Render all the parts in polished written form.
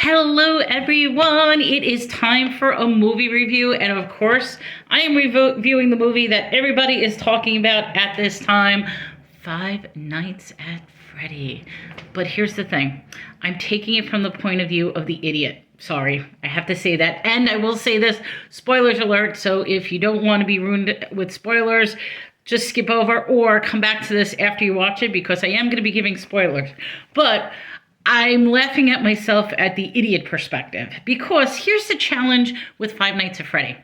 Hello everyone, it is time for a movie review, and of course I am reviewing the movie that everybody is talking about at this time, Five Nights at Freddy. But here's the thing, I'm taking it from the point of view of the idiot. Sorry, I have to say that, and I will say this, spoilers alert, so if you don't want to be ruined with spoilers, just skip over or come back to this after you watch it, because I am going to be giving spoilers. But I'm laughing at myself at the idiot perspective, because here's the challenge with Five Nights at Freddy.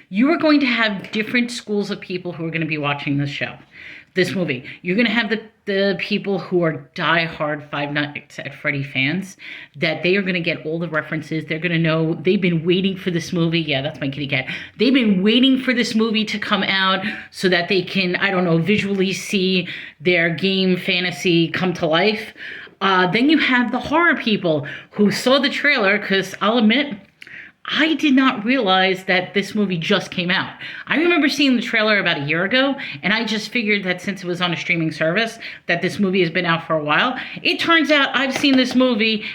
You are going to have different schools of people who are going to be watching this movie. You're going to have the people who are diehard Five Nights at Freddy fans, that they are going to get all the references. They're going to know they've been waiting for this movie. Yeah, that's my kitty cat. They've been waiting for this movie to come out so that they can, I don't know, visually see their game fantasy come to life. Then you have the horror people who saw the trailer, because I'll admit, I did not realize that this movie just came out. I remember seeing the trailer about a year ago, and I just figured that since it was on a streaming service, that this movie has been out for a while. It turns out I've seen this movie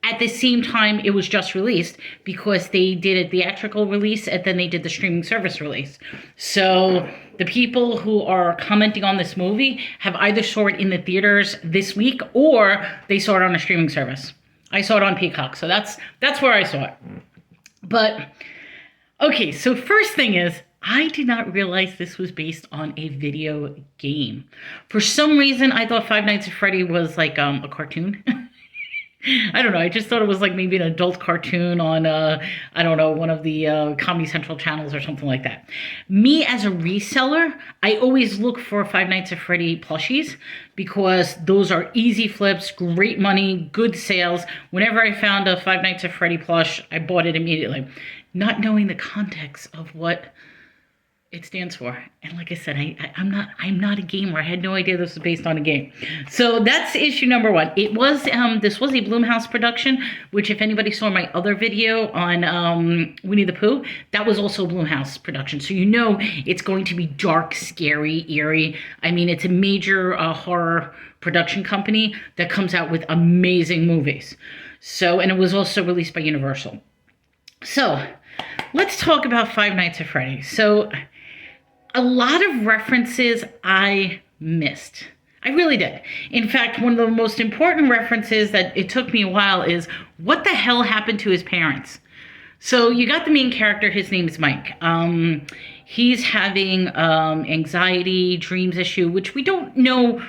at the same time it was just released, because they did a theatrical release and then they did the streaming service release. So the people who are commenting on this movie have either saw it in the theaters this week or they saw it on a streaming service. I saw it on Peacock, so that's where I saw it. But, okay, so first thing is, I did not realize this was based on a video game. For some reason, I thought Five Nights at Freddy was like a cartoon. I don't know. I just thought it was like maybe an adult cartoon on, I don't know, one of the Comedy Central channels or something like that. Me as a reseller, I always look for Five Nights at Freddy plushies, because those are easy flips, great money, good sales. Whenever I found a Five Nights at Freddy plush, I bought it immediately, not knowing the context of what it stands for. And like I said, I'm not a gamer. I had no idea this was based on a game. So that's issue number one. It was this was a Blumhouse production, which if anybody saw my other video on Winnie the Pooh, that was also a Blumhouse production. So you know it's going to be dark, scary, eerie. I mean, it's a major horror production company that comes out with amazing movies. So, and it was also released by Universal. So let's talk about Five Nights at Freddy. So a lot of references I missed. I really did. In fact, one of the most important references that it took me a while is, what the hell happened to his parents? So you got the main character, his name is Mike. He's having anxiety, dreams issue, which we don't know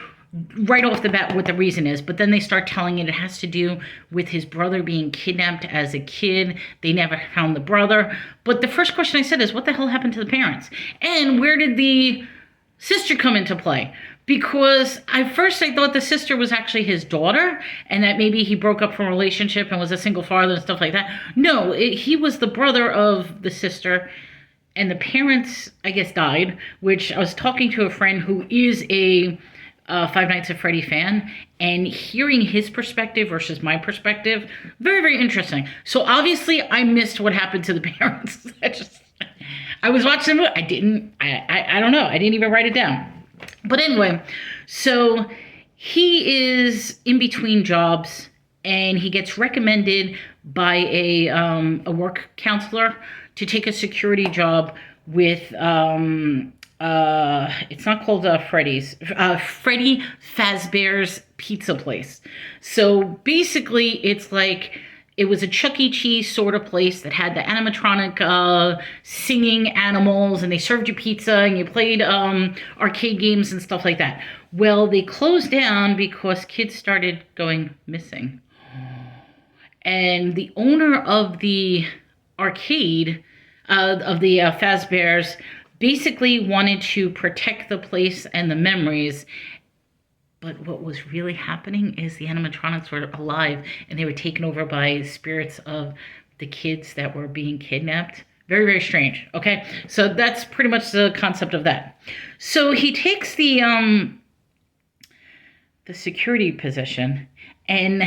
right off the bat what the reason is, but then they start telling it has to do with his brother being kidnapped as a kid. They never found the brother. But the first question I said is, what the hell happened to the parents? And where did the sister come into play? Because at first I thought the sister was actually his daughter, and that maybe he broke up from a relationship and was a single father and stuff like that. No, he was the brother of the sister, and the parents, I guess, died, which I was talking to a friend who is a Five Nights at Freddy fan, and hearing his perspective versus my perspective, very, very interesting. So obviously I missed what happened to the parents. I was watching the movie. I don't know. I didn't even write it down. But anyway, so he is in between jobs, and he gets recommended by a work counselor to take a security job with it's not called Freddy's, Freddy Fazbear's Pizza Place. So basically it's like, it was a Chuck E. Cheese sort of place that had the animatronic singing animals, and they served you pizza, and you played arcade games and stuff like that. Well, they closed down because kids started going missing. And the owner of the arcade, of the Fazbear's, basically wanted to protect the place and the memories. But what was really happening is the animatronics were alive, and they were taken over by spirits of the kids that were being kidnapped. Very, very strange. Okay, so that's pretty much the concept of that. So he takes the security position, and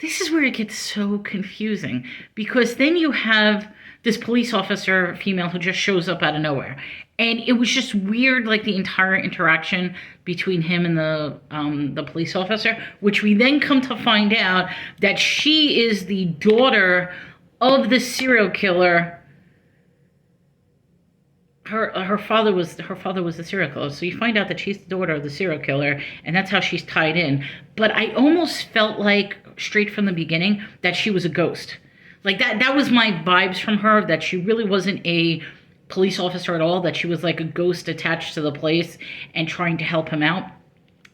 this is where it gets so confusing, because then you have this police officer, female, who just shows up out of nowhere. And it was just weird, like the entire interaction between him and the police officer, which we then come to find out that she is the daughter of the serial killer. Her father was the serial killer, so you find out that she's the daughter of the serial killer, and that's how she's tied in. But I almost felt like straight from the beginning that she was a ghost. Like that was my vibes from her, that she really wasn't a police officer at all, that she was like a ghost attached to the place and trying to help him out.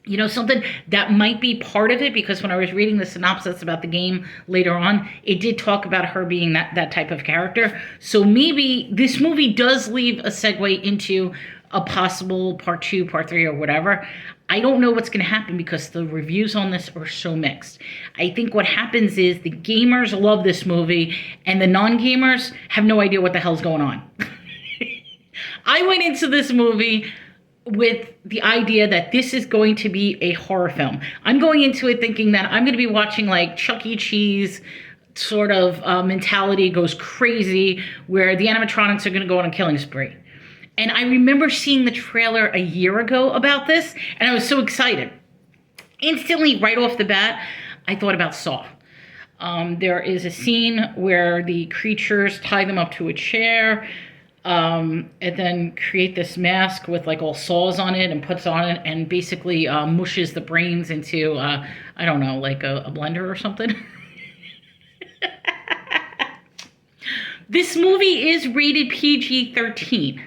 You know, something that might be part of it, because when I was reading the synopsis about the game later on, it did talk about her being that type of character. So maybe this movie does leave a segue into a possible part 2, part 3, or whatever. I don't know what's going to happen because the reviews on this are so mixed. I think what happens is the gamers love this movie and the non-gamers have no idea what the hell's going on. I went into this movie with the idea that this is going to be a horror film. I'm going into it thinking that I'm going to be watching like Chuck E. Cheese sort of mentality goes crazy, where the animatronics are going to go on a killing spree. And I remember seeing the trailer a year ago about this, and I was so excited. Instantly, right off the bat, I thought about Saw. There is a scene where the creatures tie them up to a chair, and then create this mask with like all saws on it and puts on it and basically mushes the brains into, I don't know, like a blender or something. This movie is rated PG-13.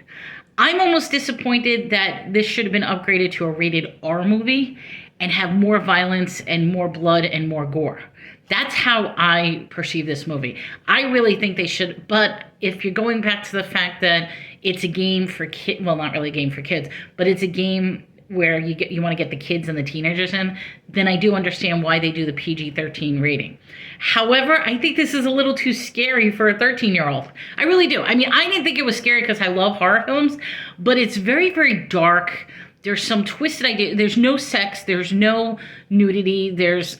I'm almost disappointed that this should have been upgraded to a rated R movie and have more violence and more blood and more gore. That's how I perceive this movie. I really think they should, but if you're going back to the fact that it's a game for kids, well, not really a game for kids, but it's a game where you want to get the kids and the teenagers in, then I do understand why they do the PG-13 rating. However, I think this is a little too scary for a 13-year-old. I really do. I mean, I didn't think it was scary because I love horror films, but it's very, very dark. There's some twisted idea. There's no sex. There's no nudity. There's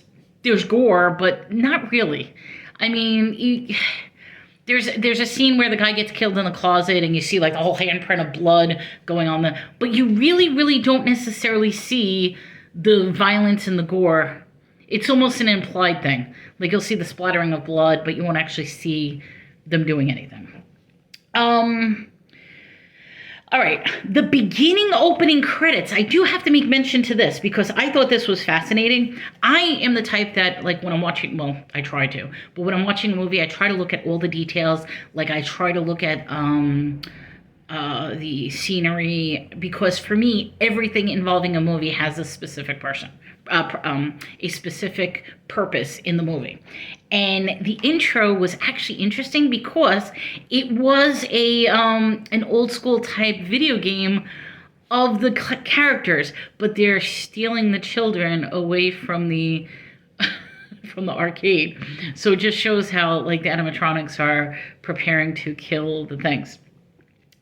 gore, but not really. I mean, there's a scene where the guy gets killed in the closet and you see like a whole handprint of blood going on but you really, really don't necessarily see the violence and the gore. It's almost an implied thing. Like you'll see the splattering of blood, but you won't actually see them doing anything. All right, the beginning opening credits. I do have to make mention to this because I thought this was fascinating. I am the type that, like, when I'm watching, well, I try to, but when I'm watching a movie, I try to look at all the details. Like, I try to look at the scenery, because for me, everything involving a movie has a specific a specific purpose in the movie. And the intro was actually interesting because it was an old school type video game of the characters, but they're stealing the children away from the from the arcade. So it just shows how like the animatronics are preparing to kill the things.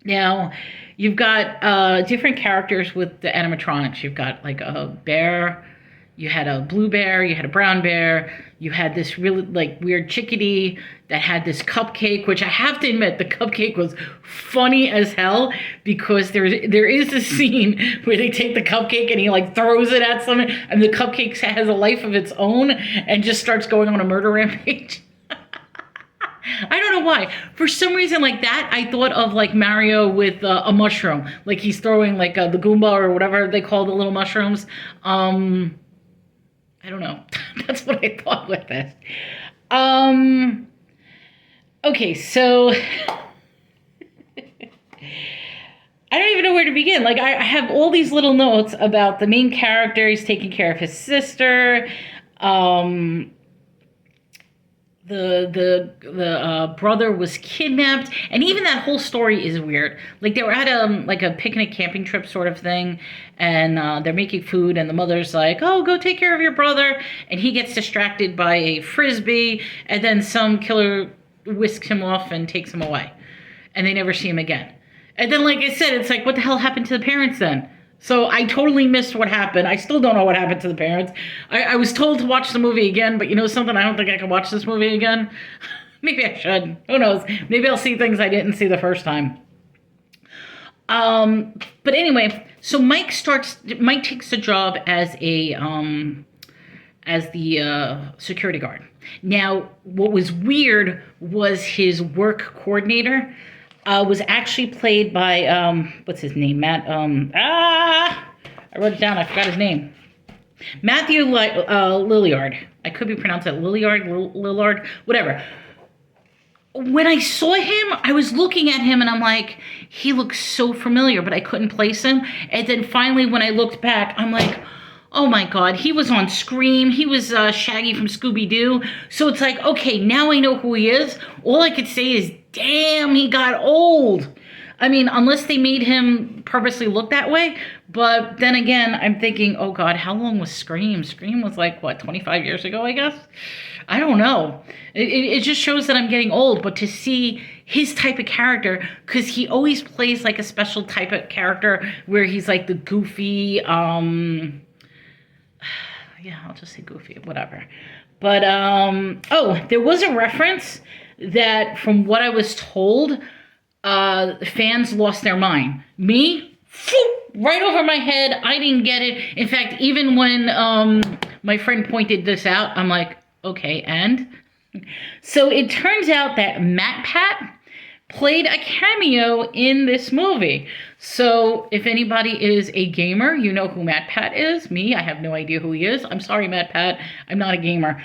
Now, you've got different characters with the animatronics. You've got like a bear, you had a blue bear, you had a brown bear, you had this really like weird chickadee that had this cupcake, which I have to admit, the cupcake was funny as hell, because there is a scene where they take the cupcake and he like throws it at someone, and the cupcake has a life of its own and just starts going on a murder rampage. I don't know why. For some reason like that, I thought of like Mario with a mushroom. Like he's throwing like the Goomba or whatever they call the little mushrooms. I don't know. That's what I thought with this. Okay, so I don't even know where to begin. Like I have all these little notes about the main character. He's taking care of his sister. The brother was kidnapped, and even that whole story is weird. Like they were at a picnic camping trip sort of thing, and they're making food, and the mother's like, "Oh, go take care of your brother," and he gets distracted by a frisbee, and then some killer whisks him off and takes him away, and they never see him again. And then, like I said, it's like, what the hell happened to the parents then? So I totally missed what happened. I still don't know what happened to the parents. I was told to watch the movie again, but you know something? I don't think I can watch this movie again. Maybe I should. Who knows? Maybe I'll see things I didn't see the first time. But anyway, so Mike takes a job as the security guard. Now, what was weird was his work coordinator was actually played by what's his name? I wrote it down. I forgot his name. Matthew Lillard. I could be pronounced that Lillard, whatever. When I saw him, I was looking at him and I'm like, he looks so familiar, but I couldn't place him. And then finally, when I looked back, I'm like, oh my God, he was on Scream. He was Shaggy from Scooby-Doo. So it's like, okay, now I know who he is. All I could say is, damn, he got old. I mean, unless they made him purposely look that way. But then again, I'm thinking, oh God, how long was Scream? Scream was like, what, 25 years ago, I guess? I don't know. It just shows that I'm getting old. But to see his type of character, because he always plays like a special type of character where he's like the goofy, yeah, I'll just say goofy, whatever. But, oh, there was a reference that, from what I was told, fans lost their mind. Me, right over my head. I didn't get it. In fact, even when my friend pointed this out, I'm like, okay, and? So it turns out that MatPat played a cameo in this movie. So if anybody is a gamer, you know who MatPat is. Me, I have no idea who he is. I'm sorry, MatPat. I'm not a gamer.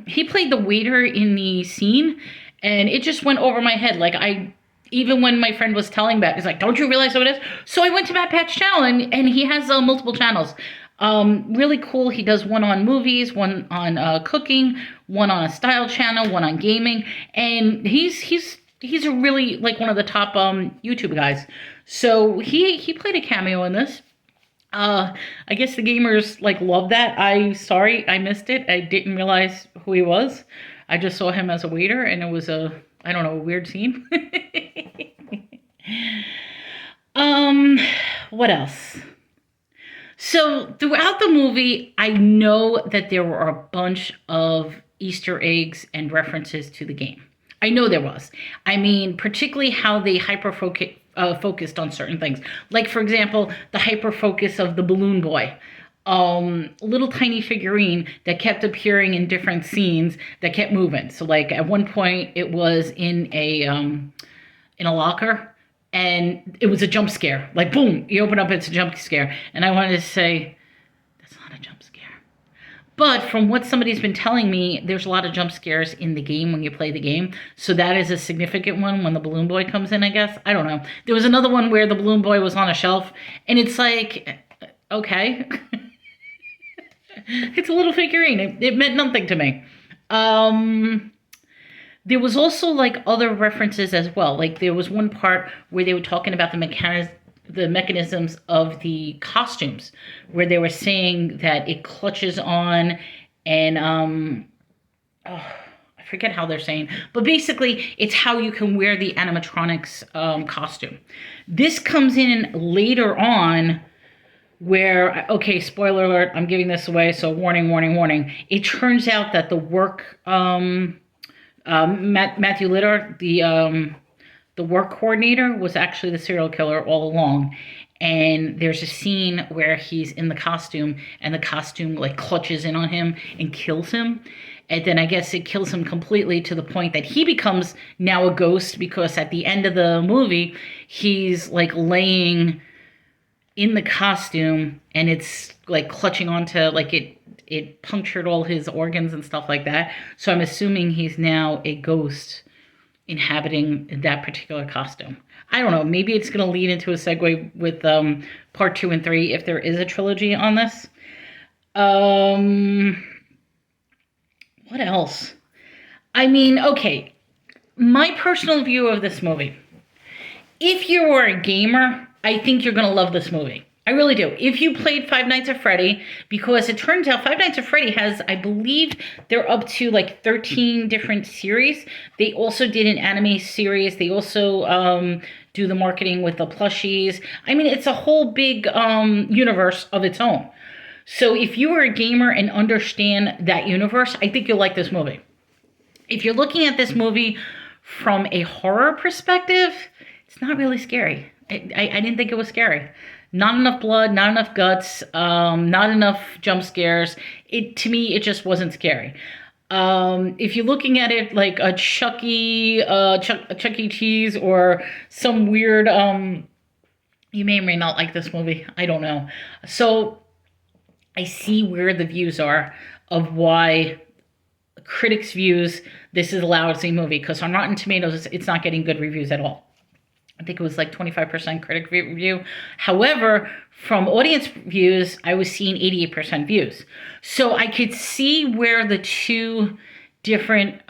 He played the waiter in the scene, and it just went over my head. Like, even when my friend was telling that, he's like, don't you realize who it is? So I went to MatPat's channel, and he has multiple channels. Really cool. He does one on movies, one on cooking, one on a style channel, one on gaming, and he's a really, like, one of the top YouTube guys. So he played a cameo in this. I guess the gamers like love that. Sorry I missed it. I didn't realize who he was. I just saw him as a waiter, and it was a weird scene. What else? So throughout the movie, I know that there were a bunch of Easter eggs and references to the game. I know there was. I mean, particularly how they focused on certain things. Like, for example, the hyper focus of the balloon boy. Little tiny figurine that kept appearing in different scenes that kept moving. So, like, at one point, it was in a locker. And it was a jump scare. Like, boom, you open up, it's a jump scare. And I wanted to say, that's not a jump scare. But from what somebody's been telling me, there's a lot of jump scares in the game when you play the game. So that is a significant one when the balloon boy comes in, I guess. I don't know. There was another one where the balloon boy was on a shelf. And it's like, okay. It's a little figurine. It meant nothing to me. There was also, like, other references as well. Like, there was one part where they were talking about the mechanisms of the costumes, where they were saying that it clutches on and, I forget how they're saying, but basically it's how you can wear the animatronics costume. This comes in later on where, okay, spoiler alert, I'm giving this away, so warning, warning, warning. It turns out that the work... Matthew Lillard, the work coordinator, was actually the serial killer all along. And there's a scene where he's in the costume, and the costume, like, clutches in on him and kills him. And then I guess it kills him completely to the point that he becomes now a ghost, because at the end of the movie, he's, like, laying in the costume, and it's, like, clutching onto, like, it punctured all his organs and stuff like that. So I'm assuming he's now a ghost inhabiting that particular costume. I don't know. Maybe it's going to lead into a segue with part 2 and 3 if there is a trilogy on this. What else? I mean, okay. My personal view of this movie. If you are a gamer, I think you're going to love this movie. I really do. If you played Five Nights at Freddy, because it turns out Five Nights at Freddy has, I believe, they're up to like 13 different series. They also did an anime series. They also do the marketing with the plushies. I mean, it's a whole big universe of its own. So if you are a gamer and understand that universe, I think you'll like this movie. If you're looking at this movie from a horror perspective, it's not really scary. I didn't think it was scary. Not enough blood, not enough guts, not enough jump scares. To me, it just wasn't scary. If you're looking at it like a Chuck E. Cheese or some weird, you may or may not like this movie. I don't know. So I see where the views are of why critics' views this is a lousy movie, because on Rotten Tomatoes, it's not getting good reviews at all. I think it was like 25% critic review. However, from audience views, I was seeing 88% views. So I could see where the two different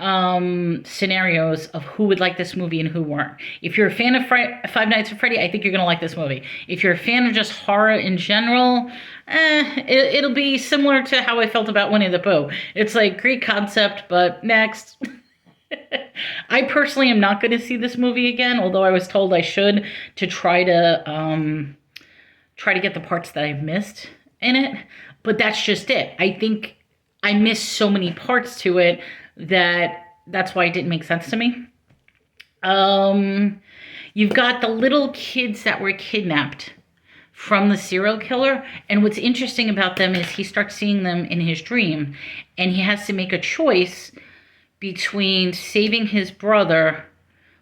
scenarios of who would like this movie and who weren't. If you're a fan of Five Nights at Freddy, I think you're going to like this movie. If you're a fan of just horror in general, it'll be similar to how I felt about Winnie the Pooh. It's like, great concept, but next. I personally am not going to see this movie again, although I was told I should, to try to get the parts that I've missed in it. But that's just it. I think I missed so many parts to it that's why it didn't make sense to me. You've got the little kids that were kidnapped from the serial killer, and what's interesting about them is he starts seeing them in his dream, and he has to make a choice between saving his brother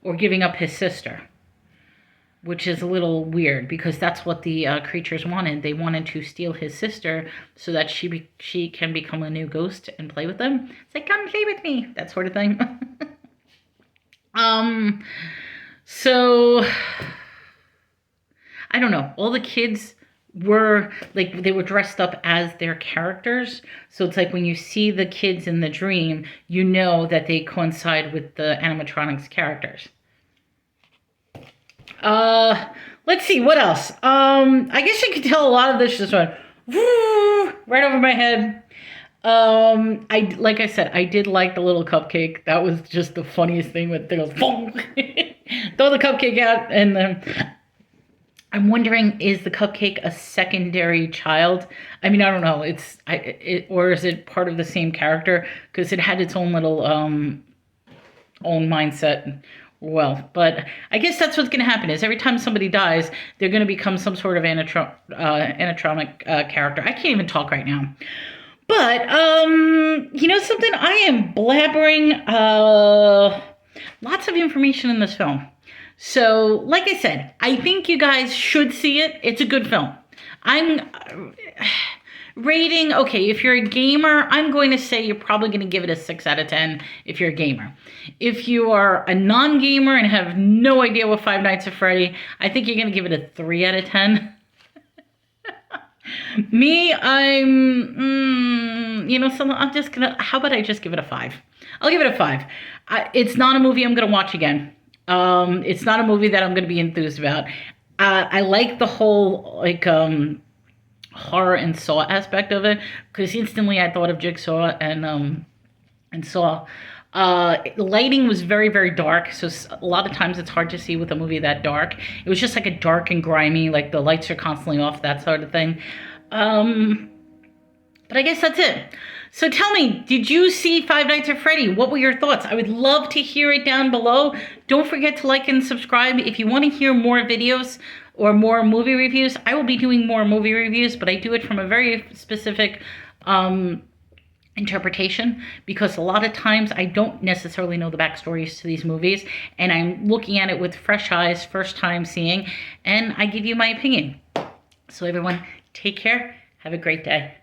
or giving up his sister, which is a little weird because that's what the creatures wanted. They wanted to steal his sister so that she can become a new ghost and play with them. It's like, come play with me, that sort of thing. So I don't know. All the kids were like, they were dressed up as their characters. So it's like when you see the kids in the dream, you know that they coincide with the animatronics characters. Let's see, what else? I guess you could tell a lot of this just went right over my head. Like I said, I did like the little cupcake. That was just the funniest thing with it goes, throw the cupcake out, and then I'm wondering, is the cupcake a secondary child? I mean, I don't know. Or is it part of the same character? Because it had its own little own mindset. Well, but I guess that's what's going to happen is every time somebody dies, they're going to become some sort of animatronic character. I can't even talk right now. But, you know something? I am blabbering lots of information in this film. So, like I said, I think you guys should see it. It's a good film. I'm rating, okay, if you're a gamer, I'm going to say you're probably going to give it a 6 out of 10 if you're a gamer. If you are a non-gamer and have no idea what Five Nights at Freddy, I think you're going to give it a 3 out of 10. Me, I'm, you know, I'm just going to, how about I just give it a 5? I'll give it a 5. It's not a movie I'm going to watch again. It's not a movie that I'm going to be enthused about. I like the whole, like, horror and Saw aspect of it, because instantly I thought of Jigsaw and Saw. The lighting was very, very dark, so a lot of times it's hard to see with a movie that dark. It was just like a dark and grimy, like the lights are constantly off, that sort of thing. But I guess that's it. So tell me, did you see Five Nights at Freddy? What were your thoughts? I would love to hear it down below. Don't forget to like and subscribe. If you want to hear more videos or more movie reviews, I will be doing more movie reviews, but I do it from a very specific interpretation, because a lot of times I don't necessarily know the backstories to these movies, and I'm looking at it with fresh eyes, first time seeing, and I give you my opinion. So everyone, take care. Have a great day.